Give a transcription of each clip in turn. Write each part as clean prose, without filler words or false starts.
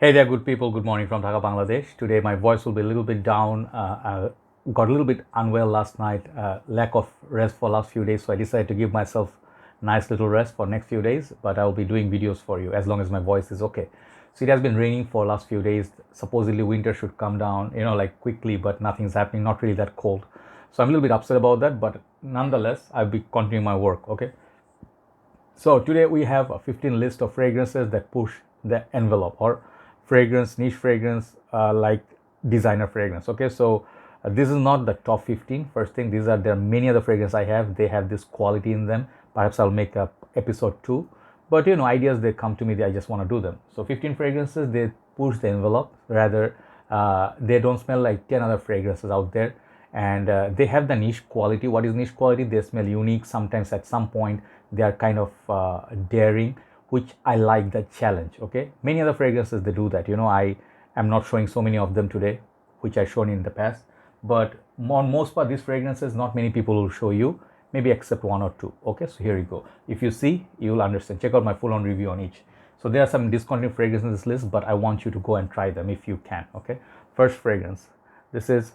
Hey there, good people. Good morning from Dhaka, Bangladesh. Today, my voice will be a little bit down. Got a little bit unwell last night. Lack of rest for last few days, so I decided to give myself nice little rest for next few days. But I will be doing videos for you as long as my voice is okay. So it has been raining for last few days. Supposedly winter should come down, like quickly, but nothing's happening. Not really that cold. So I'm a little bit upset about that. But nonetheless, I'll be continuing my work. Okay. So today we have a 15 list of fragrances that push the envelope, or fragrance, niche fragrance, like designer fragrance. Okay, so this is not the top 15. First thing, there are many other fragrances I have. They have this quality in them. Perhaps I'll make a episode 2. But ideas, they come to me. I just want to do them. So 15 fragrances, they push the envelope. Rather, they don't smell like 10 other fragrances out there, and they have the niche quality. What is niche quality? They smell unique. Sometimes at some point they are kind of daring, which I like the challenge. Okay, many other fragrances, they do that. I am not showing so many of them today, which I shown in the past, but on most part these fragrances, not many people will show you, maybe except one or two. Okay, so here you go. If you see, you will understand. Check out my full on review on each. So there are some discontinued fragrances in this list, but I want you to go and try them if you can. Okay, first fragrance, this is,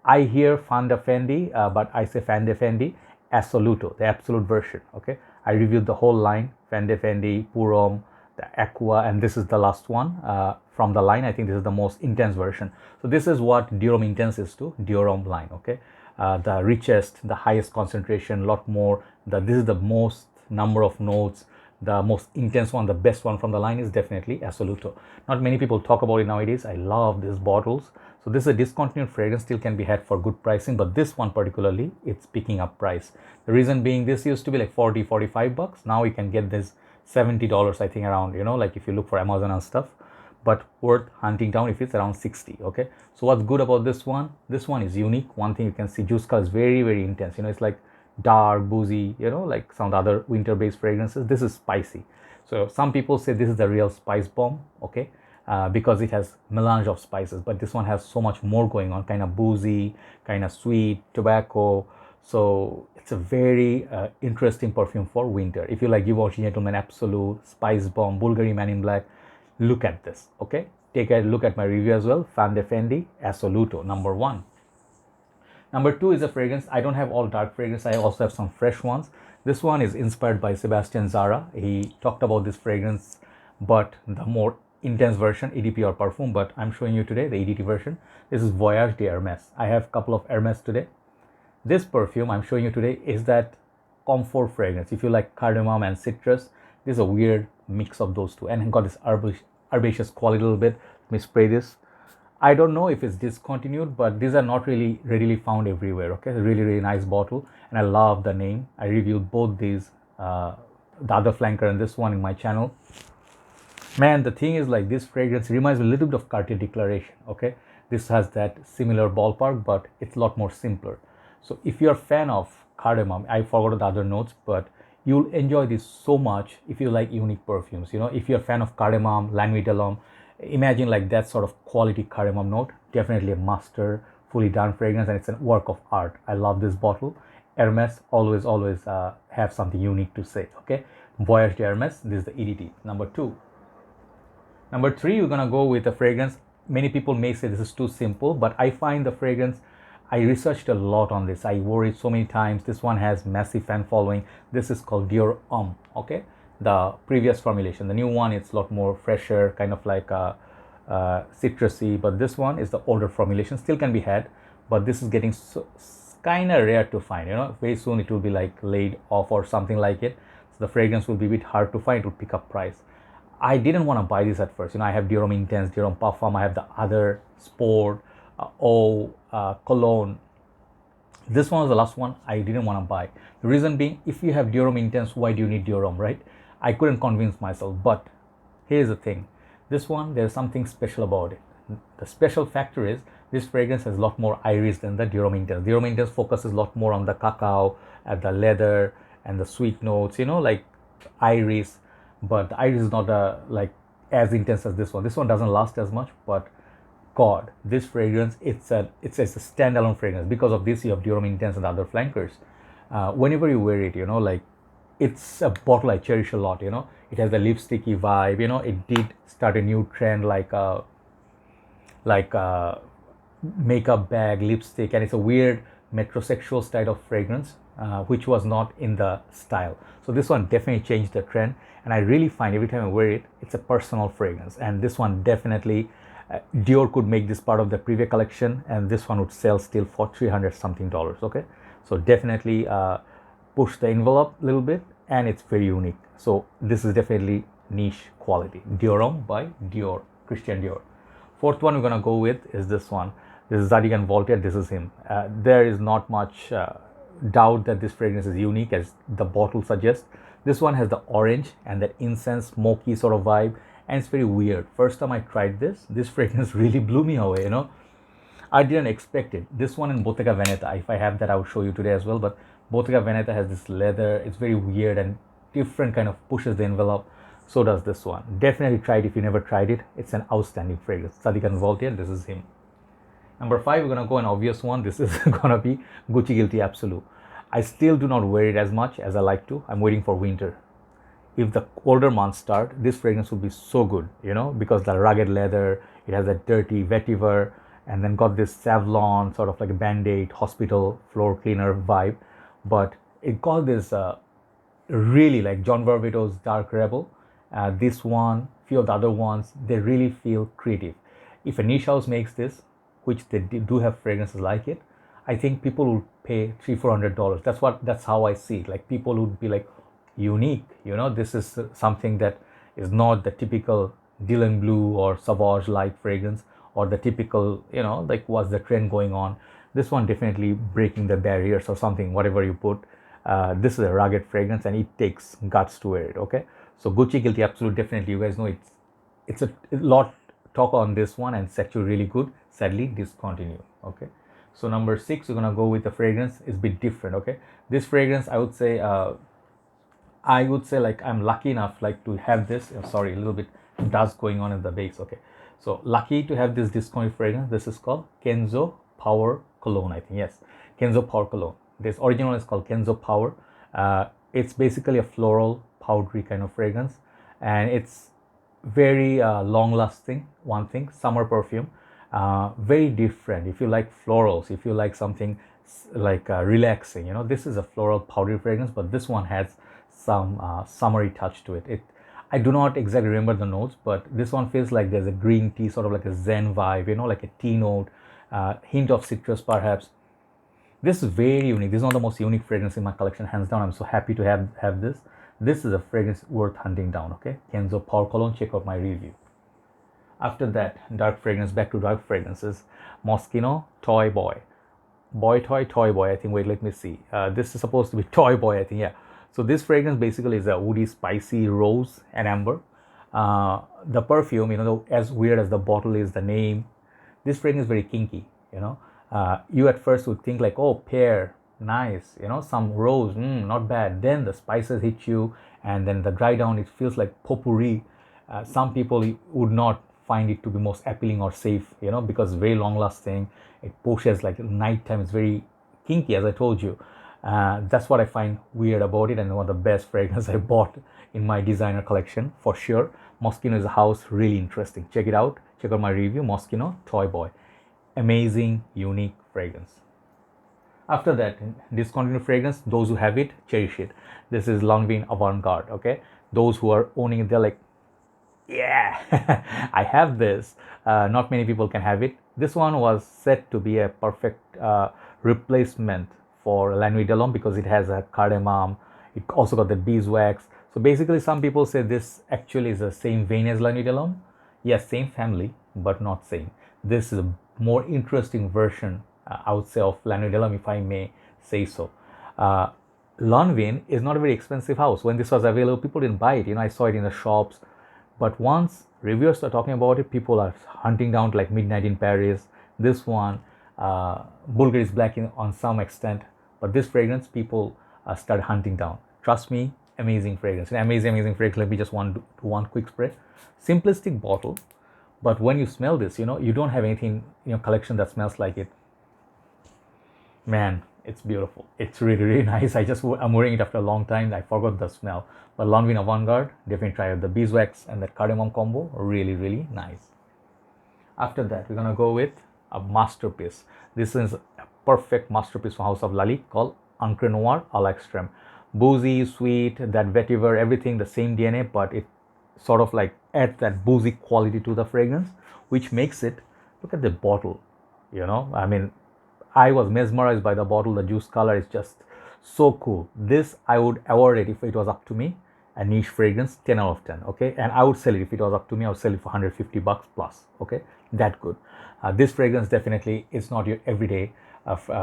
I hear Fendi, but I say Fendi Assoluto, the absolute version. Okay, I reviewed the whole line: Fendi, Purom, the Aqua, and this is the last one from the line. I think this is the most intense version. So this is what Dior Intense is to Dior line. Okay, the richest, the highest concentration, lot more. This is the most number of notes. The most intense one, the best one from the line is definitely Assoluto. Not many people talk about it nowadays. I love these bottles. So this is a discontinued fragrance, still can be had for good pricing, but this one particularly, it's picking up price. The reason being, this used to be like 40-45 bucks. Now you can get this $70, I think, around, like if you look for Amazon and stuff, but worth hunting down if it's around 60. Okay, so what's good about this one? This one is unique. One thing you can see, juice color is very, very intense. It's like dark, boozy, like some of the other winter based fragrances. This is spicy. So some people say this is the real spice bomb. Okay, because it has melange of spices, but this one has so much more going on, kind of boozy, kind of sweet, tobacco. So it's a very interesting perfume for winter. If you like Givenchy Gentleman Absolute, Spice Bomb, Bulgari Man in Black, look at this. Okay, take a look at my review as well. Fendi Assoluto, number 1. Number 2 is a fragrance. I don't have all dark fragrance. I also have some fresh ones. This one is inspired by Sebastian Zara. He talked about this fragrance, but the more intense version, EDP or Perfume, but I'm showing you today the EDT version. This is Voyage de Hermes. I have a couple of Hermes today. This perfume I'm showing you today is that comfort fragrance. If you like cardamom and citrus, this is a weird mix of those two, and got this herbaceous quality a little bit. Let me spray this. I don't know if it's discontinued, but these are not really readily found everywhere. Okay, really, really nice bottle, and I love the name. I reviewed both these, the other flanker and this one, in my channel. Man, the thing is, like, this fragrance reminds me a little bit of Cartier Declaration. Okay, this has that similar ballpark, but it's a lot more simpler. So if you're a fan of cardamom, I forgot the other notes, but you'll enjoy this so much if you like unique perfumes. If you're a fan of cardamom, Lanvin d'Alum, imagine like that sort of quality cardamom note. Definitely a master, fully done fragrance, and it's a work of art. I love this bottle. Hermes always have something unique to say. Okay, Voyage de Hermes. This is the EDT. Number 2. Number 3, we're gonna go with a fragrance. Many people may say this is too simple, but I find the fragrance, I researched a lot on this. I wore it so many times. This one has massive fan following. This is called Dior Homme. Okay, the previous formulation. The new one, it's a lot more fresher, kind of like a citrusy, but this one is the older formulation. Still can be had, but this is getting kind of rare to find. Very soon it will be like laid off or something like it. So the fragrance will be a bit hard to find. It will pick up price. I didn't want to buy this at first. I have Dior Intense, Dior Parfum. I have the other Sport, Cologne. This one was the last one I didn't want to buy. The reason being, if you have Dior Intense, why do you need Dior, right? I couldn't convince myself. But here's the thing. This one, there's something special about it. The special factor is this fragrance has a lot more iris than the Dior Intense. Dior Intense focuses a lot more on the cacao, the leather, and the sweet notes, like iris. But the iris is not like as intense as this one. This one doesn't last as much, but God, this fragrance, it's a standalone fragrance. Because of this, you have Dior Intense and the other flankers. Whenever you wear it, like it's a bottle I cherish a lot, you know. It has the lipsticky vibe, you know. It did start a new trend like makeup bag, lipstick, and it's a weird metrosexual style of fragrance, which was not in the style. So this one definitely changed the trend, and I really find every time I wear it, it's a personal fragrance. And this one definitely, Dior could make this part of the previous collection, and this one would sell still for $300 something. Okay, so definitely push the envelope a little bit, and it's very unique. So this is definitely niche quality. Dior Homme by Dior, Christian Dior. Fourth one we're gonna go with is this one. This is Zadig& Voltaire This Is Him. There is not much doubt that this fragrance is unique, as the bottle suggests. This one has the orange and that incense smoky sort of vibe, and it's very weird. First time I tried this fragrance really blew me away, you know. I didn't expect it. This one in Bottega Veneta, if I have that I will show you today as well, but Bottega Veneta has this leather. It's very weird and different, kind of pushes the envelope. So does this one. Definitely try it if you never tried it. It's an outstanding fragrance. Zadig& Voltaire, This Is Him. Number 5, we're gonna go an obvious one. This is gonna be Gucci Absolu. I still do not wear it as much as I like to. I'm waiting for winter. If the colder months start, this fragrance would be so good, you know, because the rugged leather, it has that dirty vetiver, and then got this Savlon sort of like a Band-Aid hospital floor cleaner vibe. But it got this really like John Varvatos Dark Rebel. This one, few of the other ones, they really feel creative. If a niche house makes this, which they do have fragrances like it, I think people will pay $300-400. That's how I see it. Like, people would be like, unique, you know, this is something that is not the typical Dylan Blue or Sauvage like fragrance, or the typical, you know, like what's the trend going on. This one definitely breaking the barriers or something, whatever you put. This is a rugged fragrance, and it takes guts to wear it. Okay, so Gucci Absolu, definitely, you guys know it's a lot talk on this one, and it's actually really good. Sadly discontinued. Okay, so number 6, we're gonna go with the fragrance. It's a bit different. Okay, this fragrance, I would say like I'm lucky enough like to have this. Sorry, a little bit dust going on in the base. Okay, so lucky to have this discounted fragrance. This is called Kenzo Power Cologne, I think. Yes, Kenzo Power Cologne. This original is called Kenzo Power. It's basically a floral powdery kind of fragrance, and it's very long lasting. One thing, summer perfume, very different. If you like florals, if you like something like relaxing, you know, this is a floral powdery fragrance, but this one has some summery touch to it. I do not exactly remember the notes, but this one feels like there's a green tea, sort of like a zen vibe, you know, like a tea note, hint of citrus perhaps. This is very unique. This is one of the most unique fragrance in my collection, hands down. I'm so happy to have this. This is a fragrance worth hunting down. Okay, Kenzo Power Cologne, check out my review. After that, dark fragrance, back to dark fragrances. Moschino Toy Boy. Toy Boy, I think. Wait, let me see. This is supposed to be Toy Boy, I think. Yeah. So this fragrance basically is a woody, spicy rose and amber. The perfume, you know, as weird as the bottle is, the name, this fragrance is very kinky, you know. You at first would think like, oh, pear, nice, you know, some rose, not bad. Then the spices hit you, and then the dry down, it feels like potpourri. Some people would not find it to be most appealing or safe, you know, because it's very long lasting. It pushes like nighttime. It's very kinky, as I told you. That's what I find weird about it, and one of the best fragrance I bought in my designer collection for sure. Moschino is a house, really interesting. Check it out. Check out my review, Moschino Toy Boy. Amazing, unique fragrance. After that, discontinued fragrance, those who have it, cherish it. This is Lanvin Avant-Garde. Okay, those who are owning it, they're like, yeah, I have this. Not many people can have it. This one was said to be a perfect replacement for La Nuit de l'Homme, because it has a cardamom. It also got the beeswax. So basically, some people say this actually is the same vein as La Nuit de l'Homme. Yes, same family, but not same. This is a more interesting version, I would say, of La Nuit de l'Homme, if I may say so. Lanvin is not a very expensive house. When this was available, people didn't buy it. You know, I saw it in the shops. But once reviewers are talking about it, people are hunting down to like Midnight in Paris. This one, Bulgari Black on some extent. But this fragrance, people start hunting down. Trust me, amazing fragrance. Amazing fragrance. Let me just do one quick spray. Simplistic bottle. But when you smell this, you know, you don't have anything in your collection that smells like it. Man, It's beautiful. It's really, really nice. I'm wearing it after a long time. I forgot the smell. But Lanvin Avant-Garde, definitely try it. The beeswax and that cardamom combo, really, really nice. After that, we're gonna go with a masterpiece. This is a perfect masterpiece from House of Lalique called Encre Noir A Extreme. Boozy, sweet, that vetiver, everything the same DNA, but it sort of like adds that boozy quality to the fragrance, which makes it, look at the bottle, you know, I mean, I was mesmerized by the bottle. The juice color is just so cool. This, I would award it if it was up to me, a niche fragrance, 10 out of 10, okay? And I would sell it if it was up to me. I would sell it for $150 plus, okay? That good. This fragrance definitely is not your everyday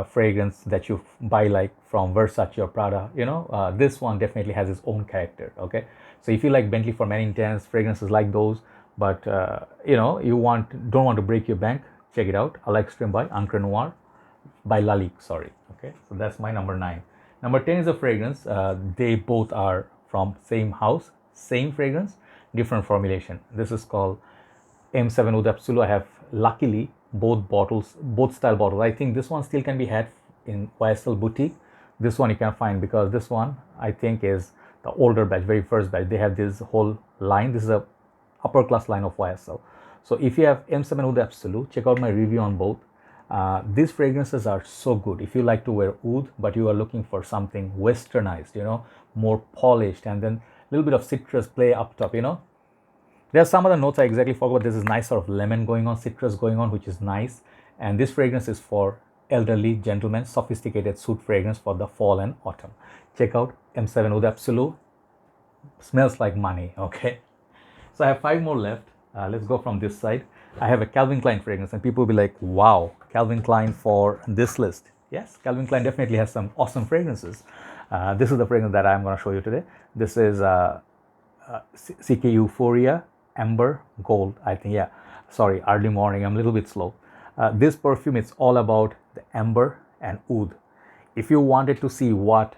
fragrance that you buy like from Versace or Prada, you know. This one definitely has its own character, okay? So if you like Bentley for many intense fragrances like those, but you know, don't want to break your bank, check it out. A Extreme by Encre Noir by Lalique, sorry, okay? So that's my number 9. Number 10 is a fragrance. They both are from same house, same fragrance, different formulation. This is called M7 Oud Absolu. I have luckily both bottles, both style bottles. I think this one still can be had in YSL boutique. This one you can find, because this one I think is the older batch, very first batch. They have this whole line. This is a upper class line of YSL. So if you have M7 Oud Absolu, check out my review on both. These fragrances are so good. If you like to wear oud, but you are looking for something westernized, you know, more polished, and then a little bit of citrus play up top, you know. There are some other notes I exactly forgot. This is nice sort of lemon going on, citrus going on, which is nice. And this fragrance is for elderly gentlemen, sophisticated suit fragrance for the fall and autumn. Check out M7 Oud Absolu. Smells like money, okay? So I have 5 more left. Let's go from this side. I have a Calvin Klein fragrance, and people will be like, wow, Calvin Klein for this list. Yes, Calvin Klein definitely has some awesome fragrances. This is the fragrance that I'm going to show you today. This is CK Euphoria Amber Gold, I think. Yeah, sorry, early morning, I'm a little bit slow. This perfume is all about the amber and oud. If you wanted to see what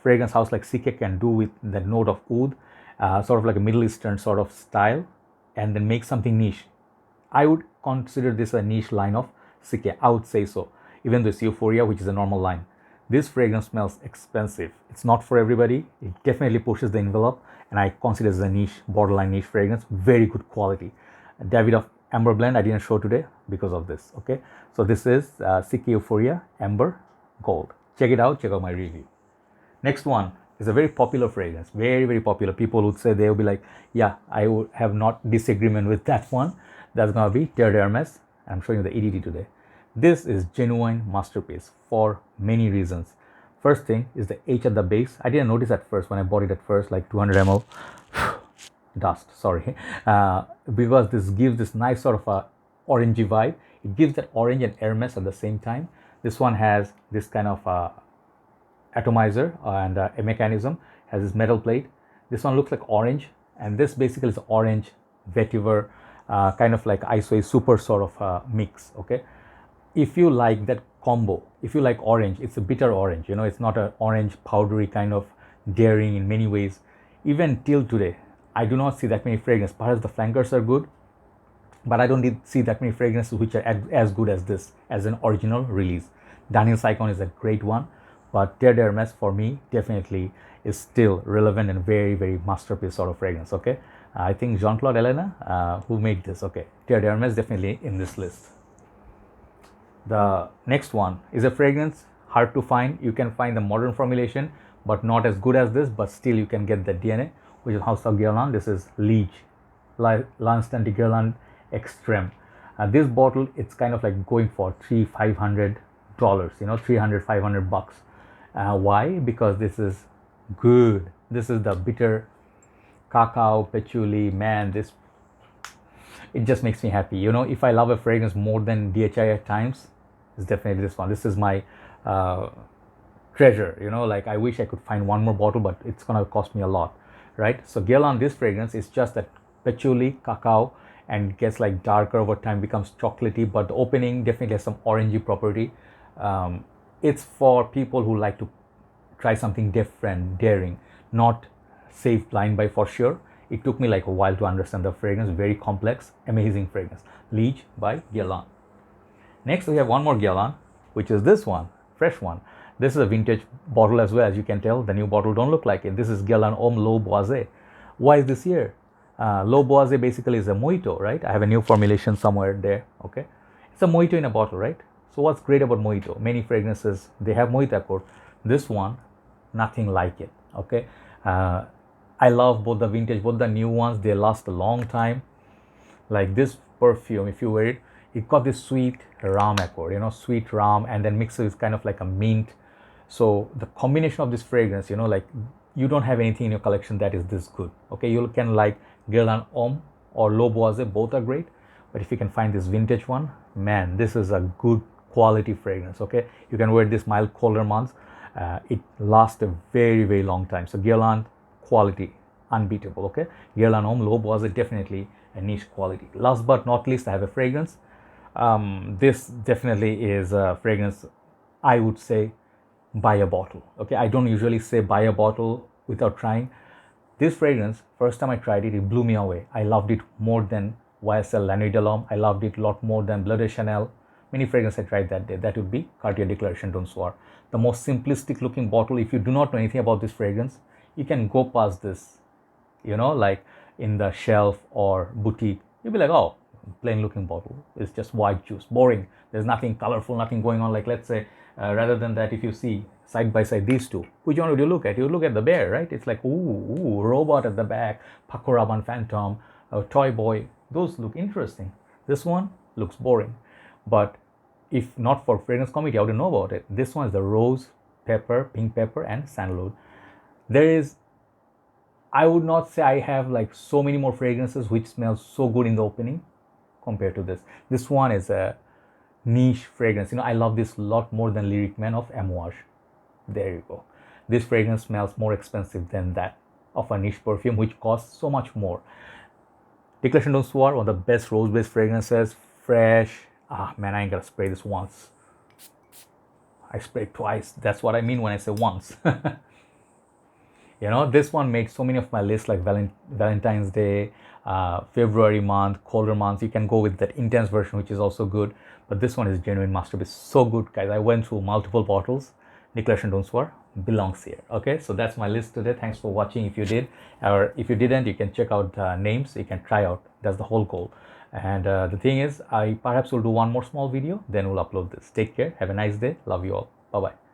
fragrance house like CK can do with the note of oud, sort of like a Middle Eastern sort of style, and then make something niche, I would consider this a niche line of CK. I would say so, even though it's Euphoria, which is a normal line. This fragrance smells expensive. It's not for everybody. It definitely pushes the envelope, and I consider it as a niche, borderline niche fragrance. Very good quality. Davidoff Amber Blend I didn't show today because of this, okay? So this is CK Euphoria Amber Gold. Check it out. Check out my review. Next one is a very popular fragrance. Very, very popular. People would say, they'll be like, yeah, I would have not disagreement with that one. That's going to be Terre Hermes. I'm showing you the EDT today. This is genuine masterpiece for many reasons. First thing is the H at the base. I didn't notice at first when I bought it at first, like 200 ml dust, sorry. Because this gives this nice sort of a orangey vibe. It gives that orange and hermes at the same time. This one has this kind of atomizer and a mechanism, has this metal plate. This one looks like orange, and this basically is orange vetiver, kind of like ISO super sort of mix, okay? If you like that combo, if you like orange, it's a bitter orange, you know, it's not an orange powdery kind of daring in many ways. Even till today, I do not see that many fragrances. Perhaps the flankers are good, but I don't see that many fragrances which are as good as this, as an original release. Daniel Saicon is a great one, but Terre Hermes for me definitely is still relevant and very, very masterpiece sort of fragrance, okay? I think Jean-Claude Elena, who made this, okay? Terre Hermes definitely in this list. The next one is a fragrance, hard to find. You can find the modern formulation, but not as good as this, but still you can get the DNA, which is House of Guerlain. This is Liege, L'Instant de Guerlain Extreme. This bottle, it's kind of like going for $300-500, you know, $300-500. Why? Because this is good. This is the bitter cacao, patchouli, man, this, it just makes me happy. You know, if I love a fragrance more than DHI at times, it's definitely this one. This is my treasure, you know, like I wish I could find one more bottle, but it's gonna cost me a lot, right? So Guerlain, this fragrance is just that patchouli, cacao, and gets like darker over time, becomes chocolatey, but the opening definitely has some orangey property. It's for people who like to try something different, daring, not safe blind buy for sure. It took me like a while to understand the fragrance. Very complex, amazing fragrance. Liege by Guerlain. Next we have one more Guerlain, which is this one fresh one. This is a vintage bottle as well. As you can tell, the new bottle don't look like it. This is Guerlain Homme Low Boise. Why is this here? Low Boise basically is a mojito, right? I have a new formulation somewhere there. Okay, it's a mojito in a bottle, right? So what's great about mojito? Many fragrances, they have mojito accord. This one, nothing like it. Okay, I love both the vintage, both the new ones. They last a long time. Like this perfume, if you wear it, it got this sweet rum accord, sweet rum, and then mixed with kind of like a mint. So the combination of this fragrance, like you don't have anything in your collection that is this good. Okay, you can like Guerlain Homme or Low Boise, both are great. But if you can find this vintage one, man, this is a good quality fragrance. Okay, you can wear this mild colder months. It lasts a very, very long time. So Guerlain quality, unbeatable. Okay, Guerlain Homme Low Boise, definitely a niche quality. Last but not least, I have a fragrance. This definitely is a fragrance I would say buy a bottle. Okay, I don't usually say buy a bottle without trying. This fragrance, first time I tried it, it blew me away. I loved it more than YSL La Nuit de l'Homme. I loved it a lot more than Bleu de Chanel. Many fragrances I tried that day. That would be Cartier Declaration d'un Soir. The most simplistic looking bottle. If you do not know anything about this fragrance, you can go past this, like in the shelf or boutique. You'll be like, oh, plain looking bottle. It's just white juice, boring. There's nothing colorful, nothing going on. Like let's say, rather than that, if you see side by side these two, which one would you look at? You look at the bear, right? It's like, ooh, robot at the back, Paco Rabanne Phantom, Toy Boy. Those look interesting. This one looks boring. But if not for fragrance committee, I wouldn't know about it. This one is the rose, pepper, pink pepper, and sandalwood. I would not say I have like so many more fragrances which smell so good in the opening compared to this. This one is a niche fragrance. I love this a lot more than Lyric Man of Amouage. There you go. This fragrance smells more expensive than that of a niche perfume which costs so much more. Declaration d'un Soir, one of the best rose-based fragrances, fresh. Man, I ain't gonna spray this once. I sprayed twice. That's what I mean when I say once. This one made so many of my lists, like Valentine's Day, February month, colder months. You can go with that intense version, which is also good. But this one is genuine masterpiece. So good, guys. I went through multiple bottles. Declaration d'un Soir belongs here. Okay, so that's my list today. Thanks for watching. If you did, or if you didn't, you can check out names. You can try out. That's the whole goal. And the thing is, I perhaps will do one more small video, then we'll upload this. Take care. Have a nice day. Love you all. Bye-bye.